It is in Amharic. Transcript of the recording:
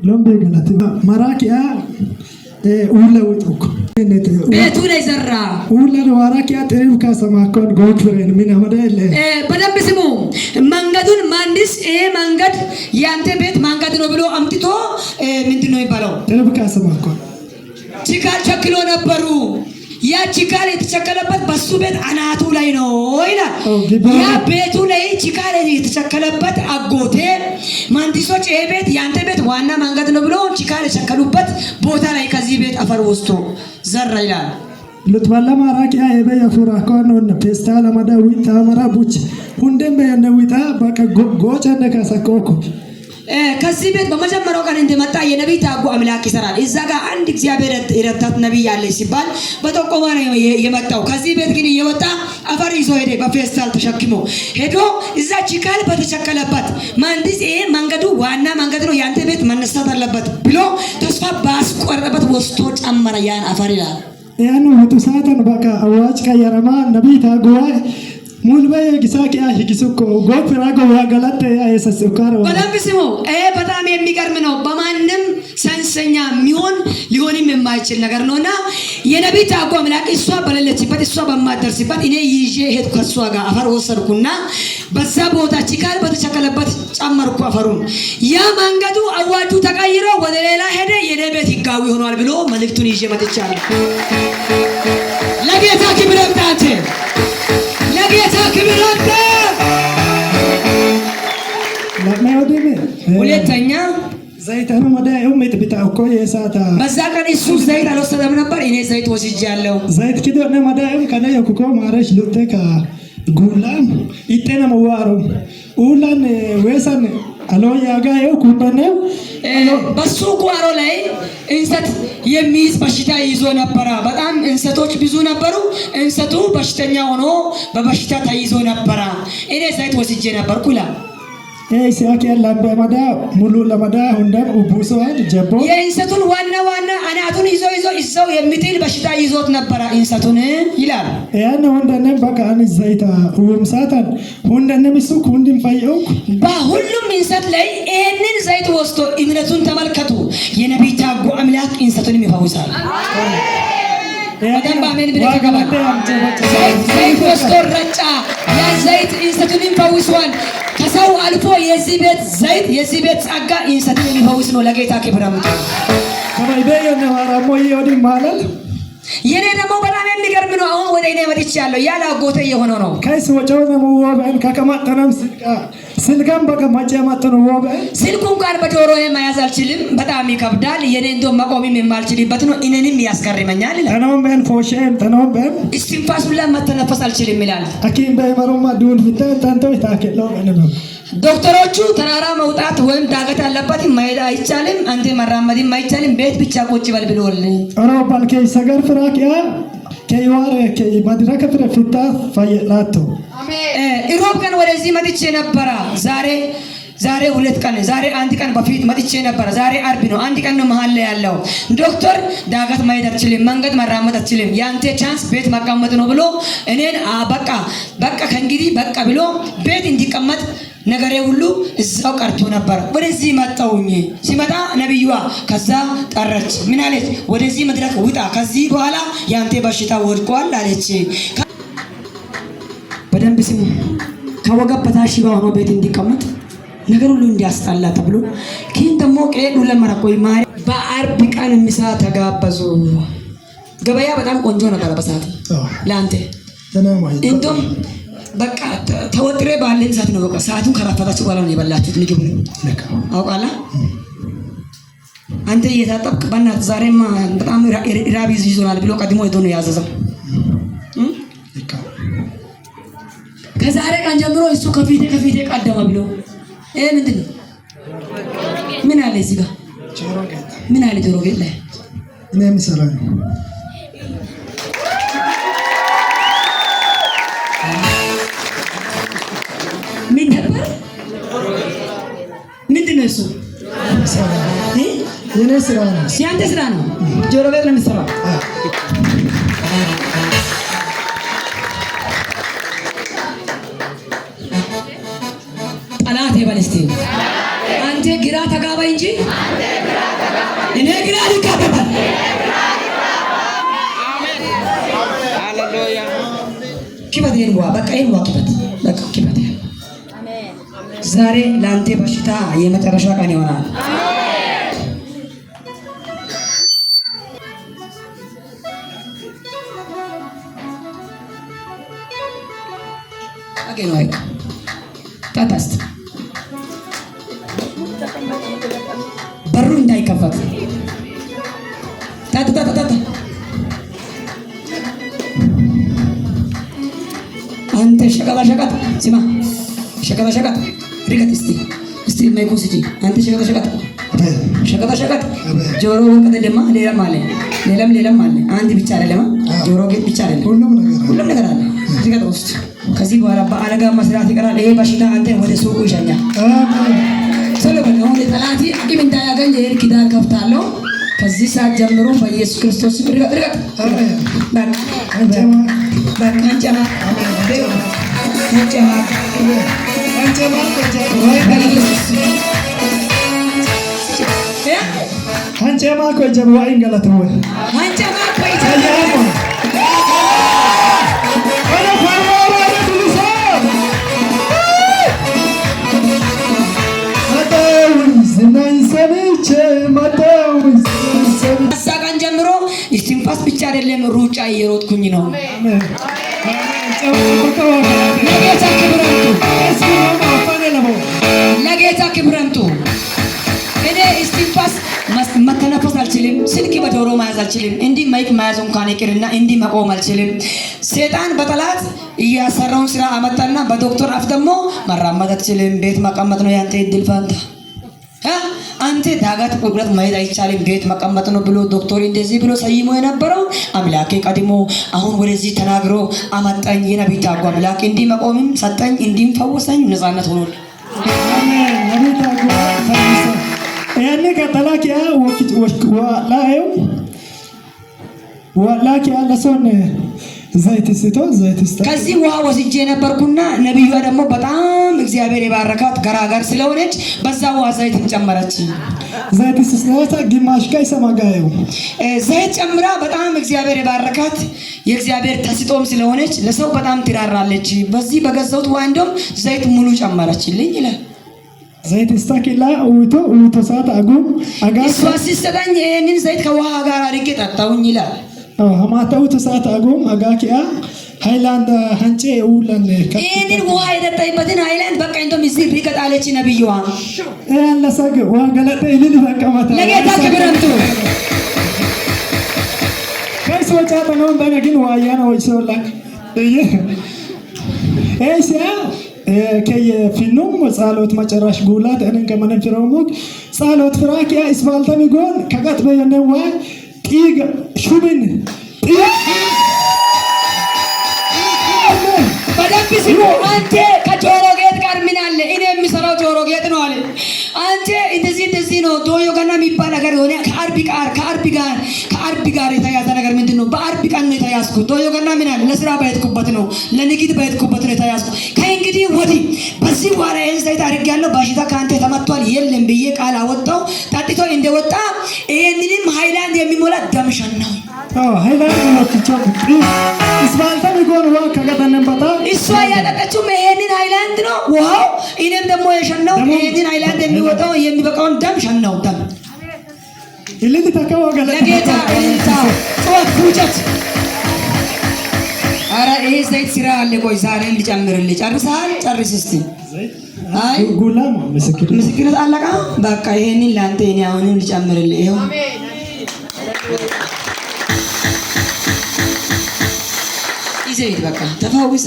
لومبي غلطي مراكيا ولا وتوك بيتو ላይ ዘራ ولا مراكيا تريب كاسماكون غوفرين من አመዳለ በደንብ ስሙ መንገዱን ማንዲስ መንገድ ያንተ ቤት መንገድ ነው ብሎ አምጥቶ ምንድነው ይባላል تريب كاسماكون ችካል ቸክሎ ነበሩ ያ ችካል የተቸከለበት በሱ ቤት አናቱ ላይ ነው ይላል ያ ቤቱ ላይ ችካል የተቸከለበት አጎቴ ማንዲሶች ቤት ያንተ ቤት ዋና መንገድ ነው ብሎ ችካል የቸከሉበት ቦታ ላይ ከዚህ ቤት አፈር ወስቶ ዘራ ይላል لطفالا مراكيا يبي يفورا كونون فيستالا مداويتا مرابوچ ሁንደም በያነዊታ በቃ ጎቻ ነካሳኮኮ ከዚህ ቤት በመጀመሪያው ቀን እንደመጣ የነብይ ታጉ አምላክ ይሰራል እዛ ጋር አንድ እግዚአብሔር የረዳት ነብይ ያለ ሲባል በተቆማ ነው የመጣው ከዚህ ቤት ግን እየወጣ አፈር ይዞ ሄደ በፌስታል ተሸክሞ ሄዶ እዛ ችካል በተቸከለበት ማንዲስ መንገዱ ዋና መንገድ ነው ያንተ ቤት መነሳት አለበት ብሎ ተስፋ ባስቆረበት ወስቶ ጨመረ ያን አፈር ይላል ያን ወጡ ሳተን በቃ አዋጅ ከየረማ ነብይ ታጉዋ ሙልበየ ግሳቂያ ሂግሱኮ ጎፍራጎ ያገለተ ያሰስካሮ በደንብ ስሙ በጣም የሚገርም ነው በማንም ሰንሰኛ ሚሆን ሊሆንም የማይችል ነገር ነውና የነብይ ታጉ አምላክ እሷ በሌለችበት እሷ በማደርስበት እኔ ይዤ ሄድኩ ከሷ ጋር አፈር ወሰድኩና በዛ ቦታ ችካል በተቸከለበት ጨመርኩ አፈሩን ያ መንገዱ አዋጁ ተቀይሮ ወደ ሌላ ሄደ የኔ ቤት ይጋው ይሆናል ብሎ መልእክቱን ይዤ መጥቻለሁ ለጌታ ክብር ይብቃት ለጌታ ክብር አለ ለማውደም ሁለተኛ ዘይታኑ መዳዩ ምትብታውኮ የሳታ በዛ ቀን እሱ ዘይት አልወሰደም ነበር እኔ ዘይት ወስጃለሁ ዘይት ኪዶነ መዳዩ ከነ የኩኮ ማረሽ ሉተካ ጉላም ኢጤና መዋሩ ኡላን ወሰን አሎ ያጋየው ኩበነው በሱ ጓሮ ላይ እንሰት የሚይዝ በሽታ ይዞ ነበር በጣም እንሰቶች ብዙ ነበሩ እንሰቱ በሽተኛ ሆኖ በበሽታ ተይዞ ነበር እኔ ዘይት ወስጄ ነበር ኩላ ሲያክ ያላበ ማዳ ሙሉ ለማዳ ሁንደም ኡቡሶን ጀቦ የእንሰቱን ዋና አናቱን ይዞ የሚጥል በሽታ ይዞት ነበር እንሰቱን ይላል ያን ወንደነም በቃን ዘይታ ወምሳታን ወንደነም እሱ ኩንድም ፈየው በሁሉም እንሰት ላይ ይሄንን ዘይት ወስዶ እምነቱን ተመልከቱ የነብይ ታጉ አምላክ እንሰቱን ይፈውሳል በደንብ አሜን ብለህ ተቀበል ዘይት ወስዶ ረጫ ያ ዘይት እንሰቱን ይፈውሳል ከሰው አልፎ የዚህ ቤት ጸጋ እንሰቱን ይፈውስ ነው ለጌታ ክብር አምጡ ከማይበየው ነው አራሞ ይወዲ ማለት የኔ ደግሞ በጣም የሚገርም ነው አሁን ወደ እኔ መጥቻለሁ ያለ አጎቴ የሆነው ነው ከይስ ወጨው ነው ወበን ከከማጠናም ስልጋም በከማጨ ማጠነው ወበን ስልኩን ጋር በጆሮዬ መያዝ አልችልም በጣም ይከብዳል የኔ እንደው መቆምም የማልችልበት ነው እኔንም ያስገርመኛል ይላል ተነውም በን እስቲንፋስ ሁላ መተነፈስ አልችልም ይላል አኪም በመሮማ ዱን ፍታንተው ታከለው ነው ዶክተሮቹ ተራራ መውጣት ወይም ዳገት አለበት ማይዳ አይቻልም አንተ መራመድም አይቻልም ቤት ብቻ ቁጭ በል ብለውልኝ አራባል ከይሰገር ፍራቂያ ከይዋረ ከይማድረከ ፍረፍታ ፈየላቶ አሜን ኢሮብ ቀን ወደዚህ መጥቼ ነበር ዛሬ ሁለት ቀን ዛሬ አንድ ቀን በፊት መጥቼ ነበር ዛሬ አርብ ነው አንድ ቀን ነው መሃል ላይ ያለው ዶክተር ዳገት ማይዳ አትችልም መንገድ መራመድ አትችልም ያንተ ቻንስ ቤት መቀመጥ ነው ብሎ እኔን በቃ ከእንግዲህ በቃ ብሎ ቤት እንዲቀመጥ ነገሬ ሁሉ እዛው ቀርቶ ነበር ወደዚህ መጣውኝ ሲመጣ ነብዩዋ ከዛ ጠረች ምን አለች ወደዚህ መድረክ ውጣ ከዚህ በኋላ ያንተ በሽታ ወድቋል አለች በደንብ ስሙ ከወገብ በታች ሆኖ ቤት እንዲቀመጥ ነገር ሁሉ እንዲያስጣላ ተብሎ ግን ደግሞ ቀዱ ለማራቆይ ማሪ በአርብ ቀን ምሳ ተጋበዙ ገበያ በጣም ቆንጆ ነበር በሰዓት ላንተ እንደም በቃ ተወጥሬ ባለን ሰዓት ነው በቃ ሰዓቱን ከራፈታችሁ በኋላ ነው የበላችሁት ምግብ ነው አውቃላ አንተ እየታጠብክ በእናትህ ዛሬማ በጣም ራብ ይዞናል ብሎ ቀድሞ ሄዶ ነው ያዘዘው ከዛሬ ቀን ጀምሮ እሱ ከፊቴ ቀደመ ብሎ ምንድን ነው ምን አለ እዚህ ጋር ምን አለ ጆሮ ጌጥ ላይ እኔ ምሰራው ምን ነበር ምንድን ነው እሱ የኔ ስራ ነው ያንተ ስራ ነው ጆሮ ጌጥ ነው የምትሰራው ጠላቴ በልስቲ አንተ ግራ ተጋባ እንጂ እኔ ግን አልካፈል። አሜን ሃሌሉያ። ክፈት ይሄን ዋ በቃ ይሄን ዋ ክፈት በቃ ክፈት። ዛሬ ለአንተ በሽታ የመጨረሻ ቀን ይሆናል። አገኝ ወይ ታታስት በሩ እንዳይከፈት ታታ ታታ ታታ አንተ ሸቀጣ ሸቀጥ ስማ ሸቀጣ ሸቀጥ ሪከት እስቲ ማይኮስጂ አንተ ሸቀጣ ሸቀጥ ሸቀጣ ሸቀጥ ጆሮ ወንቀት ደማ ሌላም አለ ሌላም አለ። አንድ ብቻ አይደለም ጆሮ ጌጥ ብቻ አይደለም ሁሉም ነገር አለ እዚህ ጋር ውስጥ። ከዚህ በኋላ በአለጋ መስራት ይቀራል። ይሄ በሽታ አንተ ወደ ሱቁ ይሸኛል። ቶሎ በል አሁን ጠላቴ አቅም እንዳያገኝ ይሄን ኪዳን ከፍታለሁ። ከዚህ ሰዓት ጀምሮ በኢየሱስ ክርስቶስ ርቀት አንጨማ ኮጀም ዋይ ገለተው አንጨማ ኮጀም አሳቀን ጀምሮ እስትንፋስ ብቻ አይደለም ሩጫ እየሮጥኩኝ ነው። ለጌታ ክብረንቱ እኔ እስትንፋስ መተነፈስ አልችልም። ስልክ በጆሮ መያዝ አልችልም። እንዲህ ማይክ መያዝ እንኳን ይቅርና እንዲህ መቆም አልችልም። ሰይጣን በጠላት እያሰራውን ስራ አመጣና በዶክተር አፍ ደግሞ መራመድ አትችልም። ቤት መቀመጥ ነው ያንተ እድል ፋንታ። አንተ ዳገት ቁልቁለት መሄድ አይቻልም ቤት መቀመጥ ነው ብሎ ዶክተር እንደዚህ ብሎ ሰይሞ የነበረው አምላኬ ቀድሞ አሁን ወደዚህ ተናግሮ አመጣኝ። የነቢይ ታጓ አምላኬ እንዲህ መቆምም ሰጠኝ፣ እንዲህም ፈወሰኝ። ነፃነት ሆኖል። አሜን። ነቢይ ታጓ ፈወሰ። ያኔ ከተላኪያ ወኪት ወላዩ ወላኪያ ለሶን ዘይት ስቶ ዘይት ስቶ ከዚህ ውሃ ወስጄ ነበርኩና ነብዩዋ ደግሞ በጣም እግዚአብሔር የባረካት ገራጋር ስለሆነች በዛ ውሃ ዘይት ጨመረች። ዘይት ስቶ ግማሽ ጋር ሰማጋዩ ዘይት ጨምራ በጣም እግዚአብሔር የባረካት የእግዚአብሔር ተስጦም ስለሆነች ለሰው በጣም ትራራለች። በዚህ በገዛውት ውሃ እንደውም ዘይት ሙሉ ጨመረችልኝ ይላል። ዘይት ስታኪላ ውቶ ሰዓት አጋ እሷ ሲሰጠኝ ይሄንን ዘይት ከውሃ ጋር አድርጌ ጠጣሁኝ ይላል። ማታው ተሳት አጎም አጋኪያ ሃይላንድ አንጨ ውላን ይሄንን ውሃ የጠጣይበትን ሃይላንድ በቃ እንደም እዚህ ቢቀጣለች ነብዩዋ ያለሰገ ወገለጠ ይልን ተቀመጠ። ለጌታ ክብረንቱ ከሶቻ ተነው በነግን ዋያ ነው ይሰላክ ኤሲያ ከየፊኑም ጸሎት መጨረሻ ጉላት እነን ከመነፍረውም ጸሎት ፍራኪያ እስፋልተን ጎን ከቀጥ በየነዋ ጢግ ሹብን በደንብ ስሙ። አንተ ከጆሮ ጌጥ ጋር ምን አለ? እኔ የሚሰራው ጆሮ ጌጥ ነው አለ። አንተ እንደዚህ ነው ዶዮ ገና የሚባል ነገር ሆነ። ከአርብ ጋር የተያዘ ነገር ምንድነው? በአርብ ቀን ነው የተያዝኩት። ዶዮ ገና ምን አለ? ለስራ ባይትኩበት ነው፣ ለንግድ ባይትኩበት ነው የተያዝኩት። ከእንግዲህ ወዲህ በዚህ በኋላ ይሄን ዘይት አድርጌያለሁ፣ በሽታ ከአንተ ተመቷል የለም ብዬ ቃል አወጣው። ጠጥቶ እንደወጣ ይሄንንም ሃይላንድ የሚሞላ ደምሸን ነው ሃይላንድ ነው ትቻው እስፋልተን ጎን ውሃ ከገጠነን በታ እሷ ያጠጣችው ይሄንን ሃይላንድ ነው ውሃው። እኔም ደግሞ የሸነው ይሄንን ሃይላንድ የሚወጣው የሚበቃውን ደም ሸነው። ደም ይልል ተከው ገለ ለጌታ እልልታ ጾት ፉጨት። አረ ይሄ ዘይት ስራ አለ። ቆይ ዛሬ ልጨምርልህ። ጨርሰሃል? ጨርስ እስቲ። አይ ጉላም ምስክርነት አለቃ። በቃ ይሄንን ላንተ እኔ አሁንም ልጨምርልህ። ይሄው ይዘይት በቃ ተፈውሳ